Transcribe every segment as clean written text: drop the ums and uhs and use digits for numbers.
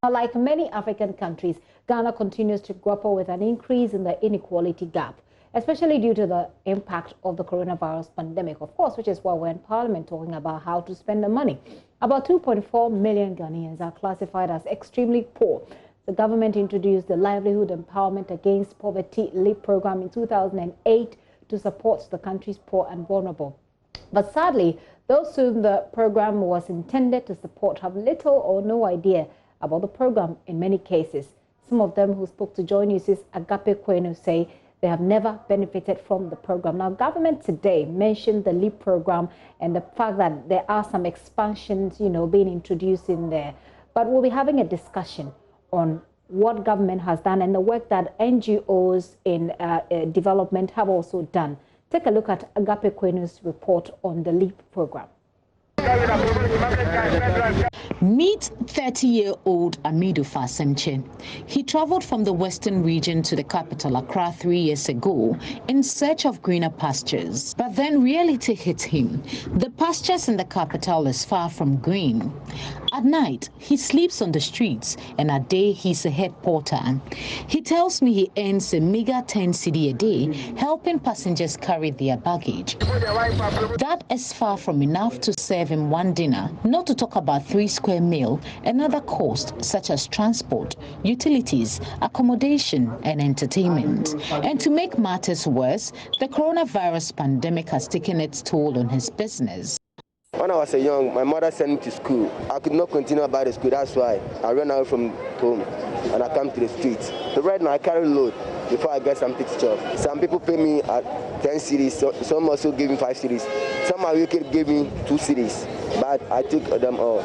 But like many African countries, Ghana continues to grapple with an increase in the inequality gap, especially due to the impact of the coronavirus pandemic, of course, which is why we're in Parliament talking about how to spend the money. About 2.4 million Ghanaians are classified as extremely poor. The government introduced the Livelihood Empowerment Against Poverty LEAP program in 2008 to support the country's poor and vulnerable. But sadly, those whom the program was intended to support have little or no idea about the program in many cases. Some of them who spoke to JoyNews' Agape Kwenu say they have never benefited from the program. Now, government today mentioned the LEAP program and the fact that there are some expansions, being introduced in there. But we'll be having a discussion on what government has done and the work that NGOs in development have also done. Take a look at Agape Kwenu's report on the LEAP program. Meet 30-year-old Amidou Fasemche. He traveled from the western region to the capital, Accra, 3 years ago in search of greener pastures. But then reality hit him. The pastures in the capital is far from green. At night, he sleeps on the streets, and at day, he's a head porter. He tells me he earns a meager 10 cedi a day, helping passengers carry their baggage. That is far from enough to serve him one dinner, not to talk about 3 square meal and other costs such as transport, utilities, accommodation, and entertainment. And to make matters worse, the coronavirus pandemic has taken its toll on his business. When I was young, my mother sent me to school. I could not continue about the school. That's why I ran out from home and I come to the streets. So right now I carry load before I get something to chop. Some people pay me at 10 cedis, some also give me 5 cedis. Some are wicked give me 2 cedis, but I took them all.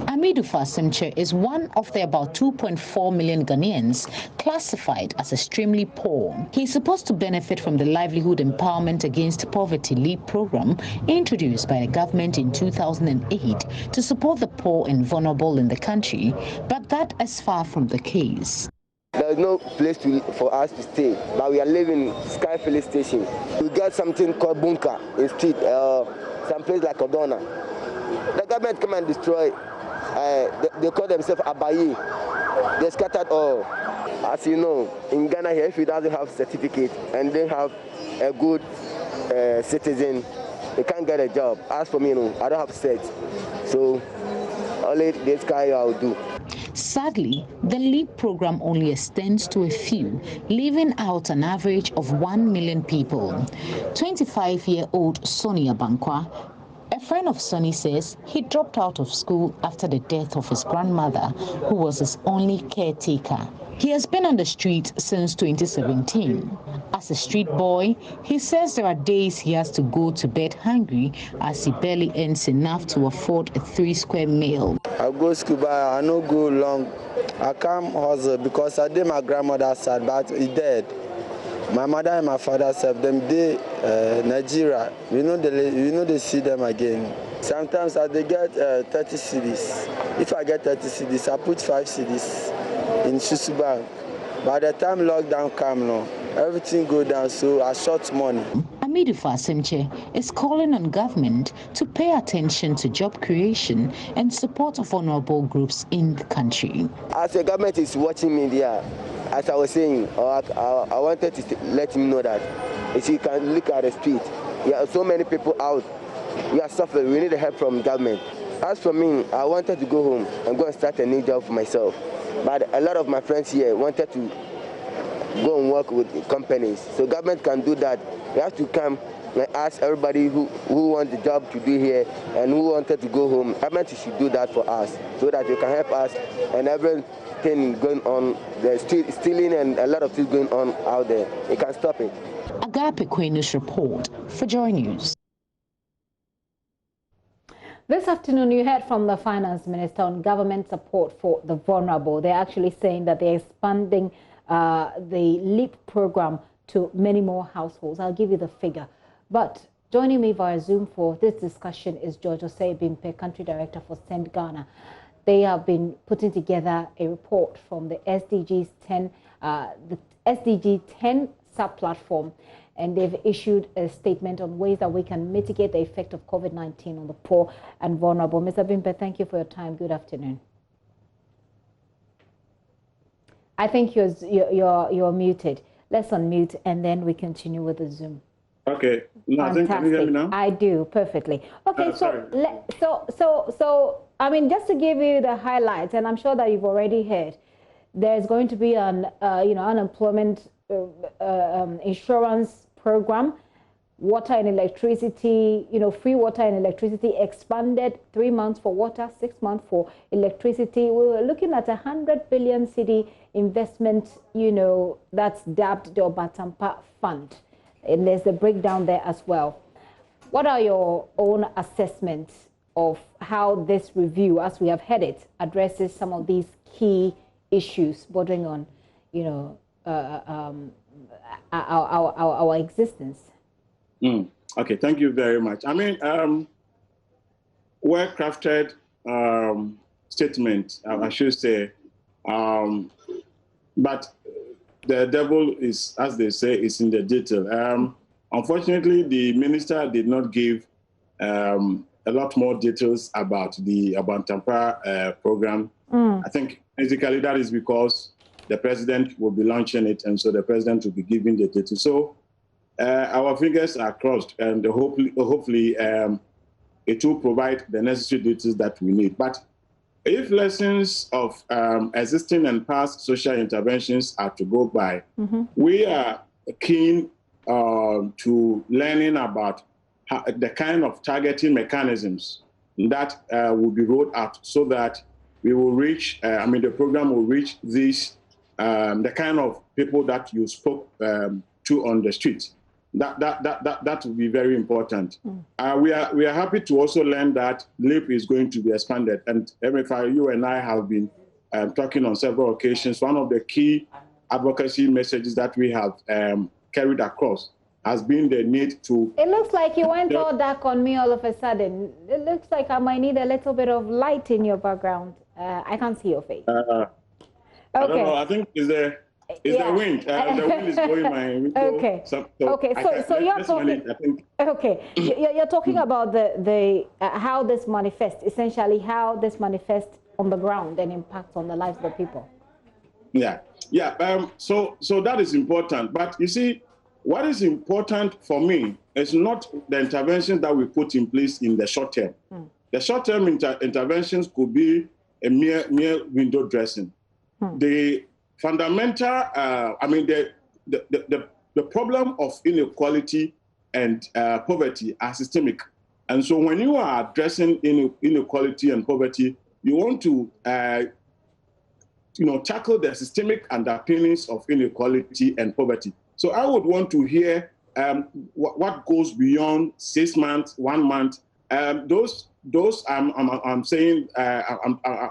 Amidou Fasemche is one of the about 2.4 million Ghanaians classified as extremely poor. He is supposed to benefit from the Livelihood Empowerment Against Poverty LEAP program introduced by the government in 2008 to support the poor and vulnerable in the country, but that is far from the case. There's no place for us to stay, but we are living in Sky Filling Station. We got something called bunker in street, some place like Odona. The government come and destroy. They call themselves Abaye. They scattered all. As you know, in Ghana here, if you doesn't have certificate and they have a good citizen, they can't get a job. As for me, I don't have cert. So only this guy I'll do. Sadly, the LEAP program only extends to a few, leaving out an average of 1 million people. 25-year-old Sonia Bankwa, a friend of Sonny, says he dropped out of school after the death of his grandmother, who was his only caretaker. He has been on the street since 2017. As a street boy, he says there are days he has to go to bed hungry as he barely earns enough to afford a 3 square meal. I go school, but I no go long. I come hustle because I did my grandmother's side, but he dead. My mother and my father said them they Nigeria. We know they see them again. Sometimes I they get 30 cedis. If I get 30 cedis, I put 5 cedis in Susubank. By the time lockdown come now, everything go down, so I short money. Amidou Fasemche is calling on government to pay attention to job creation and support vulnerable groups in the country. As the government is watching me there, as I was saying, I wanted to let him know that if you can look at the street, there are so many people out. We are suffering. We need the help from government. As for me, I wanted to go home and go and start a new job for myself. But a lot of my friends here wanted to go and work with companies. So government can do that. We have to come and ask everybody who wants the job to do here and who wanted to go home. Government should do that for us so that they can help us and everything going on, the stealing and a lot of things going on out there. They can stop it. Agape Kwenu's report for JoyNews. This afternoon, you heard from the Finance Minister on government support for the vulnerable. They're actually saying that they're expanding the LEAP program to many more households. I'll give you the figure. But joining me via Zoom for this discussion is George Osei-Bimpe, Country Director for Send Ghana. They have been putting together a report from the SDG 10 sub-platform, and they've issued a statement on ways that we can mitigate the effect of COVID-19 on the poor and vulnerable. Mr. Bimpe, thank you for your time. Good afternoon. I think you're muted. Let's unmute and then we continue with the Zoom. Okay. No, I think, can you hear me now? I do perfectly. Okay, so I mean, just to give you the highlights, and I'm sure that you've already heard, there's going to be an unemployment insurance program, water and electricity, free water and electricity expanded, 3 months for water, 6 months for electricity. We were looking at 100 billion cedi investment, that's dubbed the Obatampa Fund. And there's a breakdown there as well. What are your own assessments of how this review, as we have heard it, addresses some of these key issues bordering on, our existence? Okay, thank you very much. I mean, well-crafted statement, I should say, but the devil is, as they say, is in the detail. Unfortunately, the minister did not give a lot more details about the Obatampa program. I think basically that is because the president will be launching it, and so the president will be giving the details. So our fingers are crossed, and hopefully it will provide the necessary details that we need. But if lessons of existing and past social interventions are to go by, we are keen to learning about the kind of targeting mechanisms that will be rolled out so that we will reach, the program will reach these, the kind of people that you spoke to on the street. That will be very important. We are happy to also learn that LEAP is going to be expanded. And MFI, you and I have been talking on several occasions. One of the key advocacy messages that we have carried across has been the need to... It looks like you went all dark on me all of a sudden. It looks like I might need a little bit of light in your background. I can't see your face. Okay. I don't know. I think is the wind. The wind is blowing my window. Okay. So you're talking. Okay. You're talking about the how this manifests, essentially how this manifests on the ground and impacts on the lives of the people. Yeah. So that is important. But you see, what is important for me is not the interventions that we put in place in the short term. The short-term interventions could be a mere window dressing. The fundamental, the problem of inequality and poverty are systemic. And so when you are addressing inequality and poverty, you want to tackle the systemic underpinnings of inequality and poverty. So I would want to hear what goes beyond 6 months, 1 month. Those I'm saying I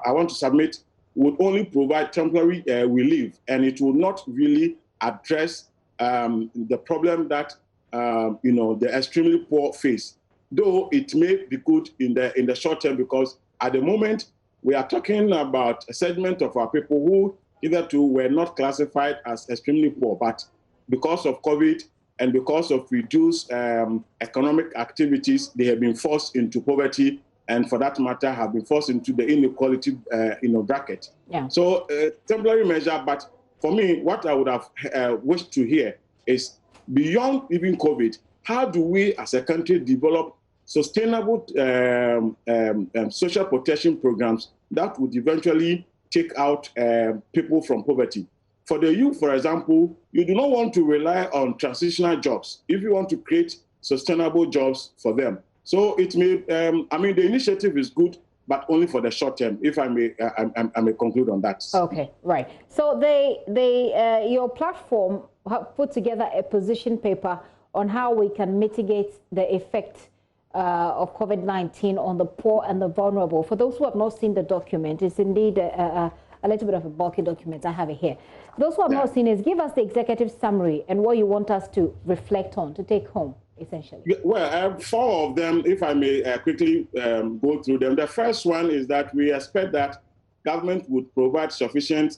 want to submit would only provide temporary relief, and it will not really address the problem that the extremely poor face. Though it may be good in the short term, because at the moment we are talking about a segment of our people who hitherto were not classified as extremely poor, but because of COVID and because of reduced economic activities, they have been forced into poverty, and for that matter, have been forced into the inequality bracket. Yeah. So temporary measure, but for me, what I would have wished to hear is beyond even COVID, how do we as a country develop sustainable social protection programs that would eventually take out people from poverty? For the youth, for example, you do not want to rely on transitional jobs if you want to create sustainable jobs for them. So it may, the initiative is good, but only for the short term, if I may conclude on that. Okay, right. So your platform put together a position paper on how we can mitigate the effect of COVID-19 on the poor and the vulnerable. For those who have not seen the document, it's indeed a little bit of a bulky document. I have it here. Those who have not seen it, give us the executive summary and what you want us to reflect on, to take home, essentially. Well, 4 of them, if I may quickly go through them. The first one is that we expect that government would provide sufficient,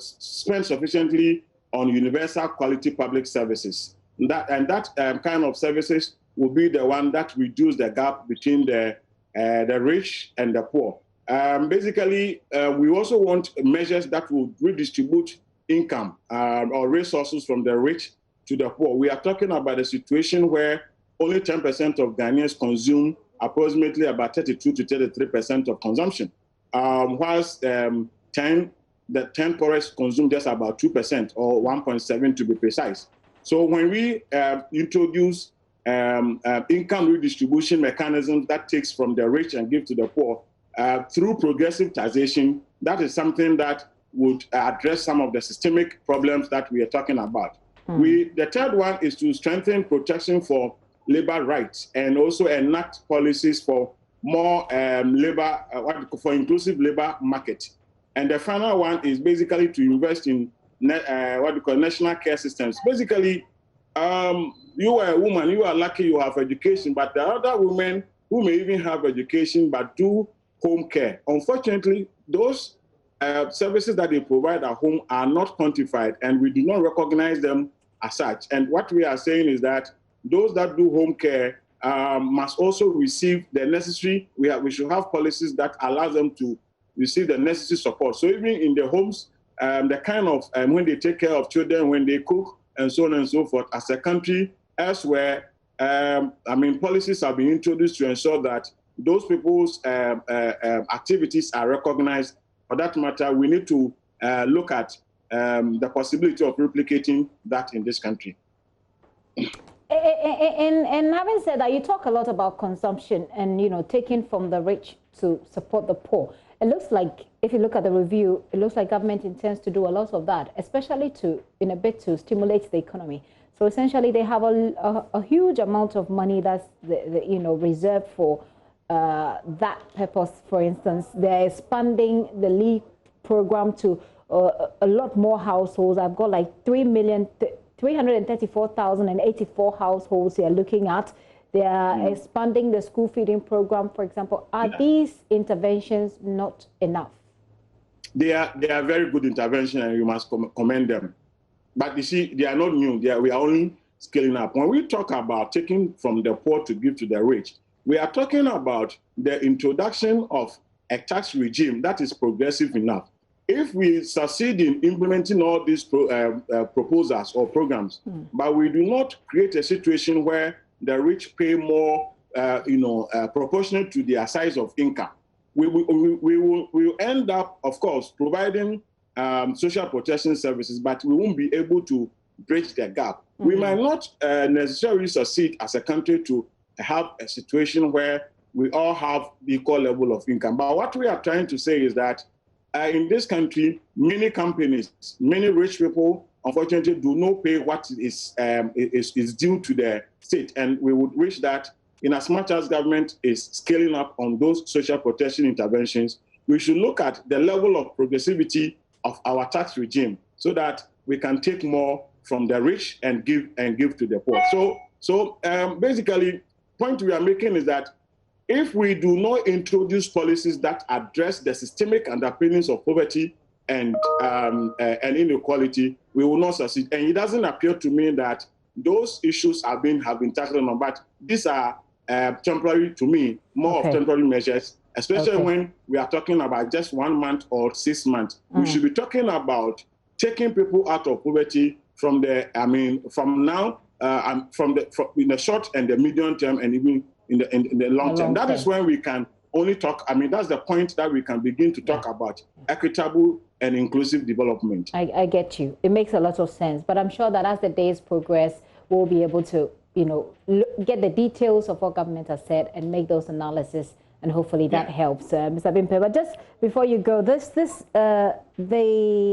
spend sufficiently on universal quality public services. That kind of services will be the one that reduce the gap between the rich and the poor. Basically, we also want measures that will redistribute income or resources from the rich to the poor. We are talking about a situation where only 10% of Ghanaians consume approximately about 32 to 33% of consumption, whilst the 10 poorest consume just about 2% or 1.7 to be precise. So when we introduce income redistribution mechanisms that takes from the rich and give to the poor through progressive taxation, that is something that would address some of the systemic problems that we are talking about. The third one is to strengthen protection for labor rights and also enact policies for more for inclusive labor market. And the final one is basically to invest in national care systems. Basically, you are a woman, you are lucky you have education, but there are other women who may even have education but do home care. Unfortunately, those services that they provide at home are not quantified, and we do not recognize them as such. And what we are saying is that those that do home care must also receive the necessary, we should have policies that allow them to receive the necessary support. So even in the homes, the kind of, when they take care of children, when they cook, and so on and so forth, as a country, elsewhere, policies have been introduced to ensure that those people's activities are recognized. For that matter, we need to look at the possibility of replicating that in this country. And having said that, you talk a lot about consumption and, taking from the rich to support the poor. It looks like, if you look at the review, it looks like government intends to do a lot of that, especially in a bit to stimulate the economy. So essentially, they have a huge amount of money that's reserved for that purpose. For instance, they're expanding the leave program to a lot more households. I've got like 334,084 households they're looking at. They are expanding the school feeding program, for example. Are these interventions not enough? They are very good interventions, and you must commend them. But you see, they are not new. We are only scaling up. When we talk about taking from the poor to give to the rich, we are talking about the introduction of a tax regime that is progressive enough. If we succeed in implementing all these proposals or programs, but we do not create a situation where the rich pay more, proportionate to their size of income, we will end up, of course, providing social protection services, but we won't be able to bridge the gap. We might not necessarily succeed as a country to have a situation where we all have the equal level of income. But what we are trying to say is that in this country, many companies, many rich people, unfortunately, do not pay what is due to the state. And we would wish that in as much as government is scaling up on those social protection interventions, we should look at the level of progressivity of our tax regime so that we can take more from the rich and give to the poor. So basically, point we are making is that if we do not introduce policies that address the systemic underpinnings of poverty and inequality, we will not succeed. And it doesn't appear to me that those issues have been tackled on, but these are temporary, to me, more of temporary measures, especially when we are talking about just 1 month or 6 months. We should be talking about taking people out of poverty from from now, in the short and the medium term, and even in the long term. That is when we can only talk, that's the point that we can begin to talk about equitable and inclusive development. I get you. It makes a lot of sense. But I'm sure that as the days progress, we'll be able to, get the details of what government has said and make those analysis, and hopefully that helps, Mr. Bimpe. But just before you go, the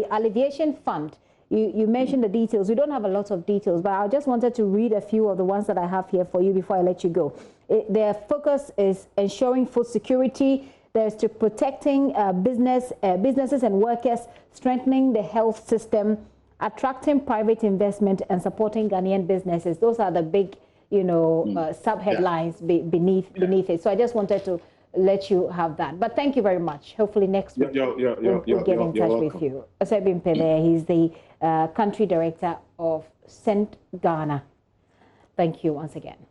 alleviation fund, you mentioned the details. We don't have a lot of details, but I just wanted to read a few of the ones that I have here for you before I let you go. Their focus is ensuring food security. There's to protecting businesses and workers, strengthening the health system, attracting private investment, and supporting Ghanaian businesses. Those are the big, sub-headlines beneath it. So I just wanted to let you have that. But thank you very much. Hopefully next week we'll get in touch with you. Osebim Pele, he's the country director of St. Ghana. Thank you once again.